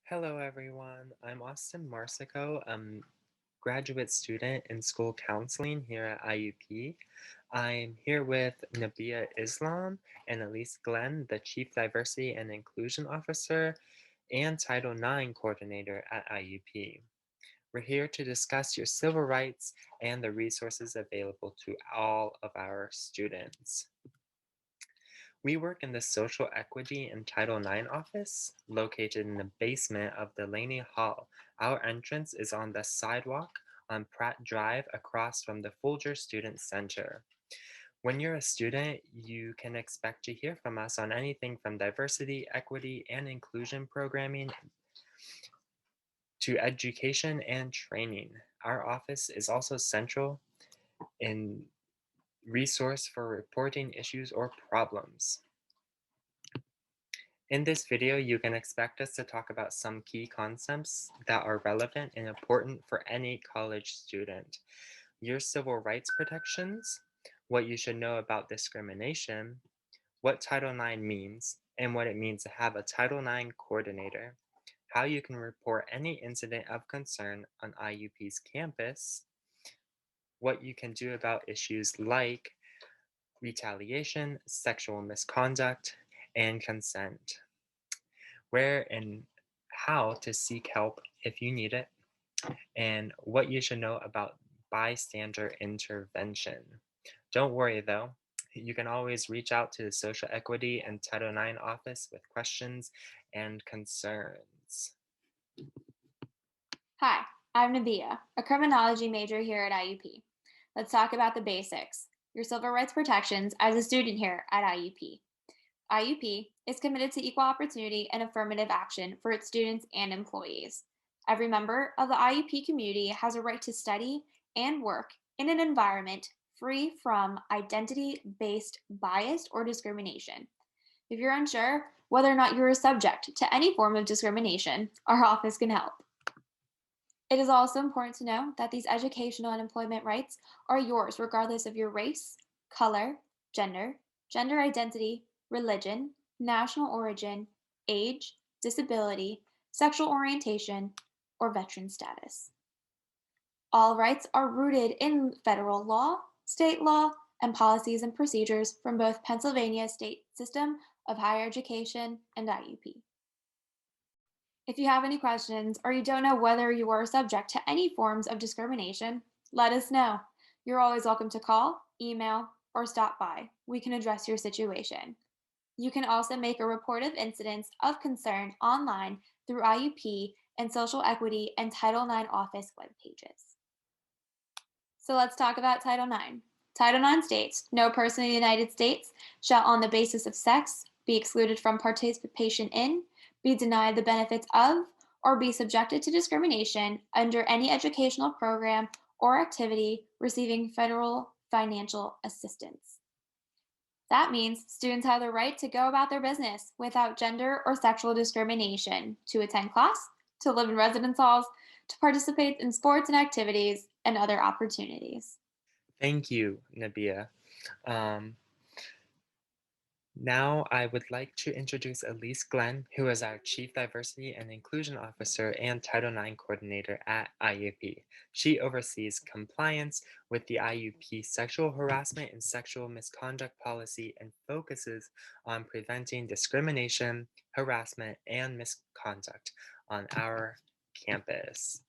Hello, everyone. I'm Austin Marsico, graduate student in school counseling here at IUP. I'm here with Nabia Islam and Elise Glenn, the Chief Diversity and Inclusion Officer and Title IX Coordinator at IUP. We're here to discuss your civil rights and the resources available to all of our students. We work in the Social Equity and Title IX office, located in the basement of Delaney Hall. Our entrance is on the sidewalk on Pratt Drive across from the Folger Student Center. When you're a student, you can expect to hear from us on anything from diversity, equity, and inclusion programming to education and training. Our office is also central in resource for reporting issues or problems. In this video, you can expect us to talk about some key concepts that are relevant and important for any college student. Your civil rights protections, what you should know about discrimination, what Title IX means, and what it means to have a Title IX coordinator, how you can report any incident of concern on IUP's campus, what you can do about issues like retaliation, sexual misconduct, and consent, where and how to seek help if you need it, and what you should know about bystander intervention. Don't worry though, you can always reach out to the Social Equity and Title IX office with questions and concerns. Hi, I'm Nabia, a criminology major here at IUP. Let's talk about the basics, your civil rights protections as a student here at IUP. IUP is committed to equal opportunity and affirmative action for its students and employees. Every member of the IUP community has a right to study and work in an environment free from identity-based bias or discrimination. If you're unsure whether or not you're subject to any form of discrimination, our office can help. It is also important to know that these educational and employment rights are yours regardless of your race, color, gender identity, religion, national origin, age, disability, sexual orientation, or veteran status. All rights are rooted in federal law, state law, and policies and procedures from both Pennsylvania's state system of higher education and IUP. If you have any questions or you don't know whether you are subject to any forms of discrimination, let us know. You're always welcome to call, email, or stop by. We can address your situation. You can also make a report of incidents of concern online through IUP and Social Equity and Title IX office web pages. So let's talk about Title IX. Title IX states, no person in the United States shall on the basis of sex be excluded from participation in, be denied the benefits of, or be subjected to discrimination under any educational program or activity receiving federal financial assistance. That means students have the right to go about their business without gender or sexual discrimination, to attend class, to live in residence halls, to participate in sports and activities, and other opportunities. Thank you, Nabia. Um, Now I would like to introduce Elise Glenn, who is our Chief Diversity and Inclusion Officer and Title IX Coordinator at IUP. She oversees compliance with the IUP sexual harassment and sexual misconduct policy and focuses on preventing discrimination, harassment, and misconduct on our campus.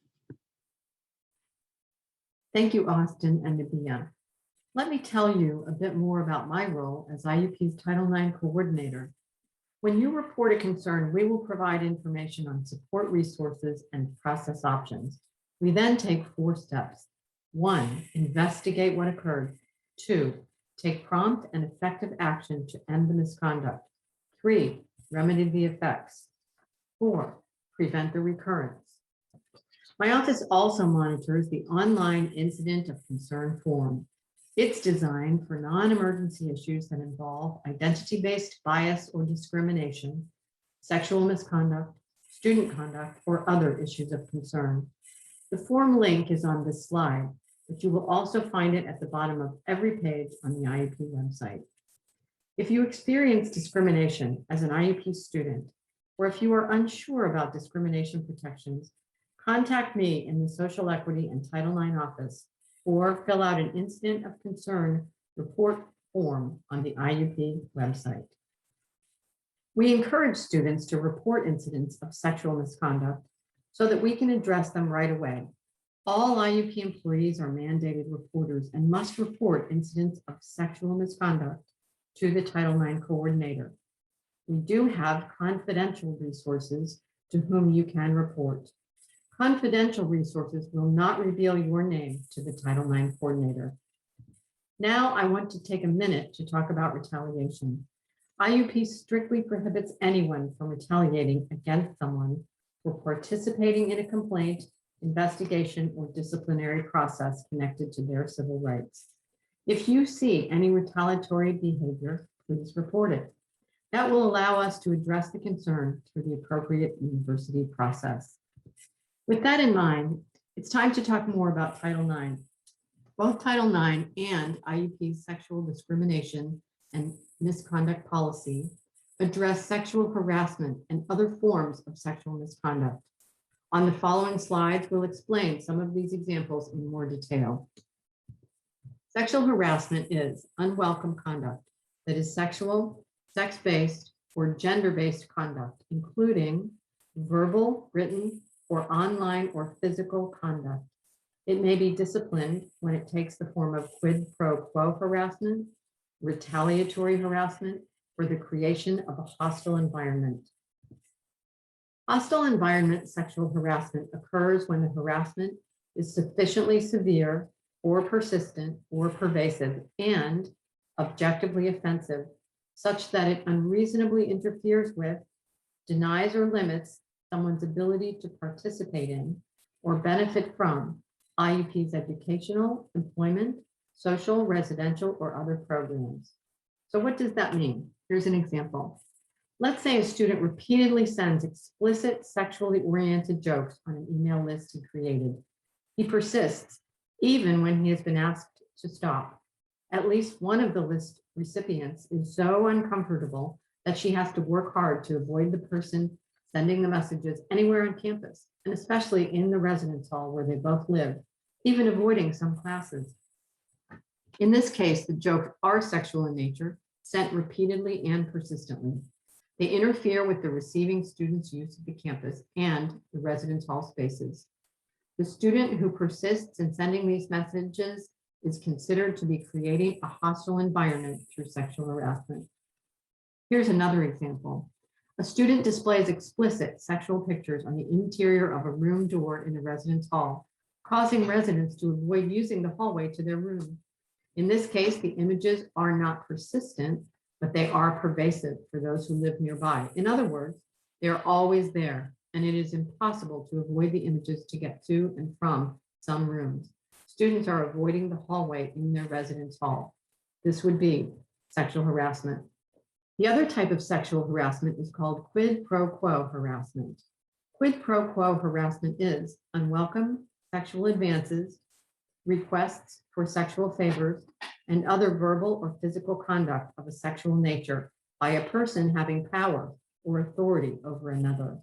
Thank you, Austin and Nabia. Let me tell you a bit more about my role as IUP's Title IX coordinator. When you report a concern, we will provide information on support resources and process options. We then take 4 steps. 1, investigate what occurred. 2, take prompt and effective action to end the misconduct. 3, remedy the effects. 4, prevent the recurrence. My office also monitors the online Incident of Concern form. It's designed for non-emergency issues that involve identity-based bias or discrimination, sexual misconduct, student conduct, or other issues of concern. The form link is on this slide, but you will also find it at the bottom of every page on the IUP website. If you experience discrimination as an IUP student or if you are unsure about discrimination protections, contact me in the Social Equity and Title IX office or fill out an incident of concern report form on the IUP website. We encourage students to report incidents of sexual misconduct so that we can address them right away. All IUP employees are mandated reporters and must report incidents of sexual misconduct to the Title IX coordinator. We do have confidential resources to whom you can report. Confidential resources will not reveal your name to the Title IX coordinator. Now I want to take a minute to talk about retaliation. IUP strictly prohibits anyone from retaliating against someone for participating in a complaint, investigation, or disciplinary process connected to their civil rights. If you see any retaliatory behavior, please report it. That will allow us to address the concern through the appropriate university process. With that in mind, it's time to talk more about Title IX. Both Title IX and IUP's sexual discrimination and misconduct policy address sexual harassment and other forms of sexual misconduct. On the following slides, we'll explain some of these examples in more detail. Sexual harassment is unwelcome conduct that is sexual, sex-based, or gender-based conduct, including verbal, written, or online or physical conduct. It may be disciplined when it takes the form of quid pro quo harassment, retaliatory harassment, or the creation of a hostile environment. Hostile environment sexual harassment occurs when the harassment is sufficiently severe or persistent or pervasive and objectively offensive, such that it unreasonably interferes with, denies, or limits someone's ability to participate in or benefit from IUP's educational, employment, social, residential, or other programs. So what does that mean? Here's an example. Let's say a student repeatedly sends explicit sexually oriented jokes on an email list he created. He persists even when he has been asked to stop. At least one of the list recipients is so uncomfortable that she has to work hard to avoid the person sending the messages anywhere on campus, and especially in the residence hall where they both live, even avoiding some classes. In this case, the jokes are sexual in nature, sent repeatedly and persistently. They interfere with the receiving student's use of the campus and the residence hall spaces. The student who persists in sending these messages is considered to be creating a hostile environment through sexual harassment. Here's another example. A student displays explicit sexual pictures on the interior of a room door in the residence hall, causing residents to avoid using the hallway to their room. In this case, the images are not persistent, but they are pervasive for those who live nearby. In other words, they're always there, and it is impossible to avoid the images to get to and from some rooms. Students are avoiding the hallway in their residence hall. This would be sexual harassment. The other type of sexual harassment is called quid pro quo harassment. Quid pro quo harassment is unwelcome sexual advances, requests for sexual favors, and other verbal or physical conduct of a sexual nature by a person having power or authority over another.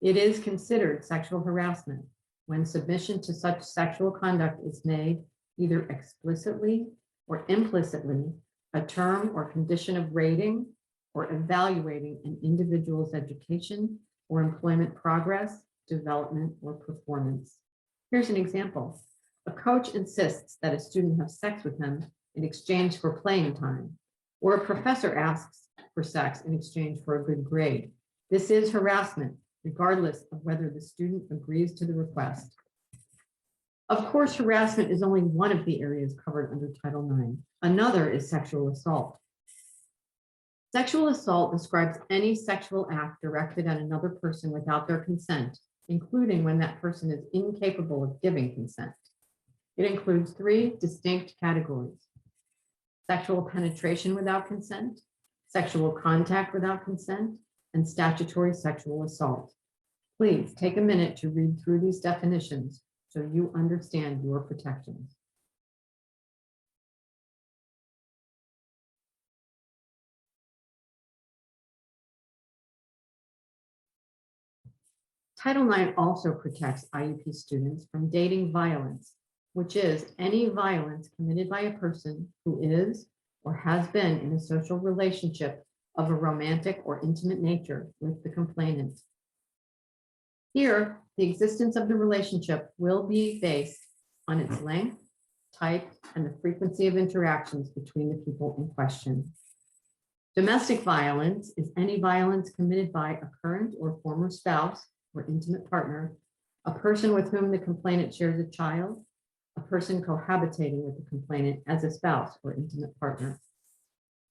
It is considered sexual harassment when submission to such sexual conduct is made either explicitly or implicitly a term or condition of rating or evaluating an individual's education or employment progress, development, or performance. Here's an example. A coach insists that a student have sex with him in exchange for playing time, or a professor asks for sex in exchange for a good grade. This is harassment, regardless of whether the student agrees to the request. Of course, harassment is only one of the areas covered under Title IX. Another is sexual assault. Sexual assault describes any sexual act directed at another person without their consent, including when that person is incapable of giving consent. It includes three distinct categories: sexual penetration without consent, sexual contact without consent, and statutory sexual assault. Please take a minute to read through these definitions so you understand your protections. Title IX also protects IUP students from dating violence, which is any violence committed by a person who is or has been in a social relationship of a romantic or intimate nature with the complainant. Here, the existence of the relationship will be based on its length, type, and the frequency of interactions between the people in question. Domestic violence is any violence committed by a current or former spouse or intimate partner, a person with whom the complainant shares a child, a person cohabitating with the complainant as a spouse or intimate partner.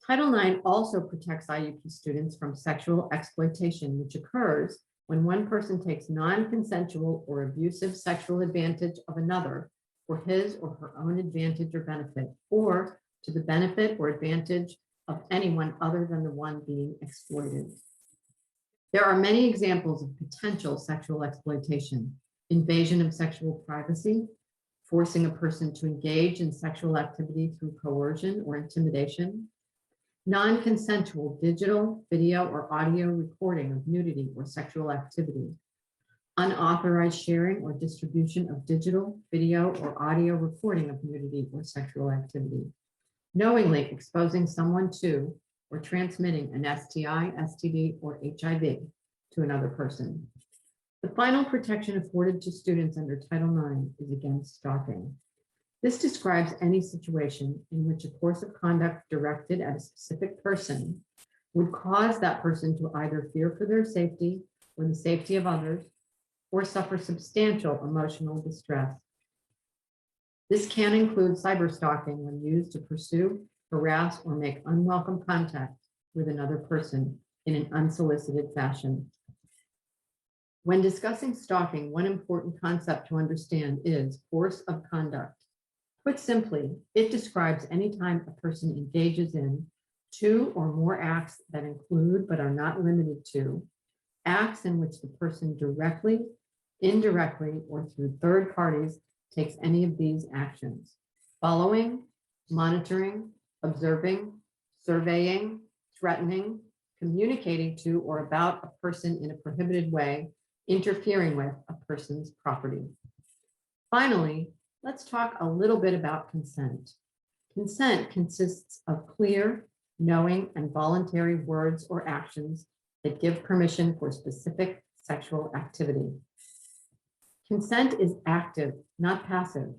Title IX also protects IUP students from sexual exploitation, which occurs when one person takes non-consensual or abusive sexual advantage of another for his or her own advantage or benefit, or to the benefit or advantage of anyone other than the one being exploited. There are many examples of potential sexual exploitation: invasion of sexual privacy, forcing a person to engage in sexual activity through coercion or intimidation, non-consensual digital, video, or audio recording of nudity or sexual activity, unauthorized sharing or distribution of digital, video, or audio recording of nudity or sexual activity, knowingly exposing someone to or transmitting an STI, STD, or HIV to another person. The final protection afforded to students under Title IX is against stalking. This describes any situation in which a course of conduct directed at a specific person would cause that person to either fear for their safety or the safety of others, or suffer substantial emotional distress. This can include cyberstalking when used to pursue, harass, or make unwelcome contact with another person in an unsolicited fashion. When discussing stalking, one important concept to understand is course of conduct. Put simply, it describes any time a person engages in two or more acts that include but are not limited to acts in which the person directly, indirectly, or through third parties takes any of these actions: following, monitoring, observing, surveying, threatening, communicating to or about a person in a prohibited way, interfering with a person's property. Finally, let's talk a little bit about consent. Consent consists of clear, knowing, and voluntary words or actions that give permission for specific sexual activity. Consent is active, not passive.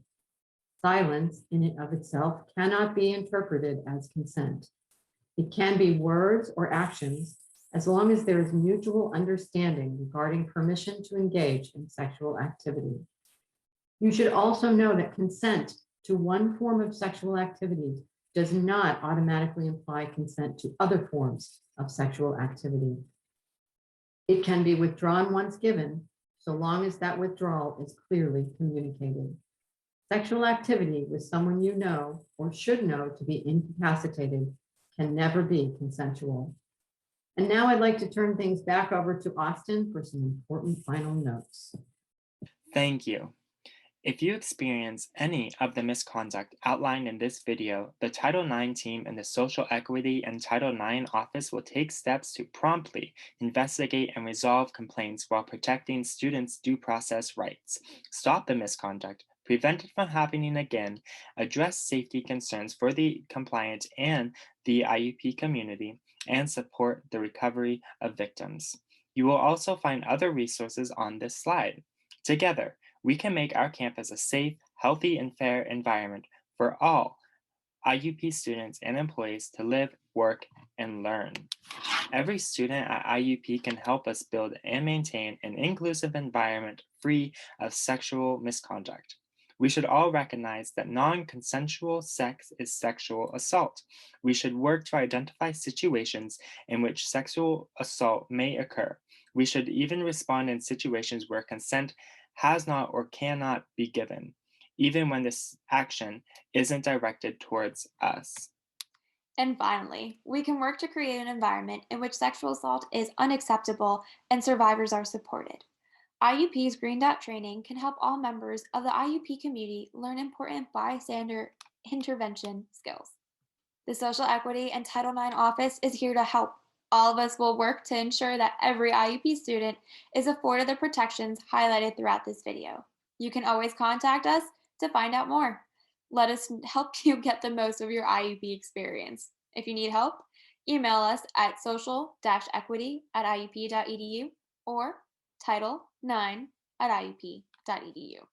Silence in and of itself cannot be interpreted as consent. It can be words or actions as long as there is mutual understanding regarding permission to engage in sexual activity. You should also know that consent to one form of sexual activity does not automatically imply consent to other forms of sexual activity. It can be withdrawn once given, so long as that withdrawal is clearly communicated. Sexual activity with someone you know or should know to be incapacitated can never be consensual. And now I'd like to turn things back over to Austin for some important final notes. Thank you. If you experience any of the misconduct outlined in this video, the Title IX team in the Social Equity and Title IX office will take steps to promptly investigate and resolve complaints while protecting students' due process rights, stop the misconduct, prevent it from happening again, address safety concerns for the compliant and the IUP community, and support the recovery of victims. You will also find other resources on this slide. Together, we can make our campus a safe, healthy, and fair environment for all IUP students and employees to live, work, and learn. Every student at IUP can help us build and maintain an inclusive environment free of sexual misconduct. We should all recognize that non-consensual sex is sexual assault. We should work to identify situations in which sexual assault may occur. We should even respond in situations where consent has not or cannot be given, even when this action isn't directed towards us. And finally, we can work to create an environment in which sexual assault is unacceptable and survivors are supported. IUP's Green Dot training can help all members of the IUP community learn important bystander intervention skills. The Social Equity and Title IX office is here to help All of us will work to ensure that every IUP student is afforded the protections highlighted throughout this video. You can always contact us to find out more. Let us help you get the most of your IUP experience. If you need help, email us at social-equity@iup.edu or title9@iup.edu.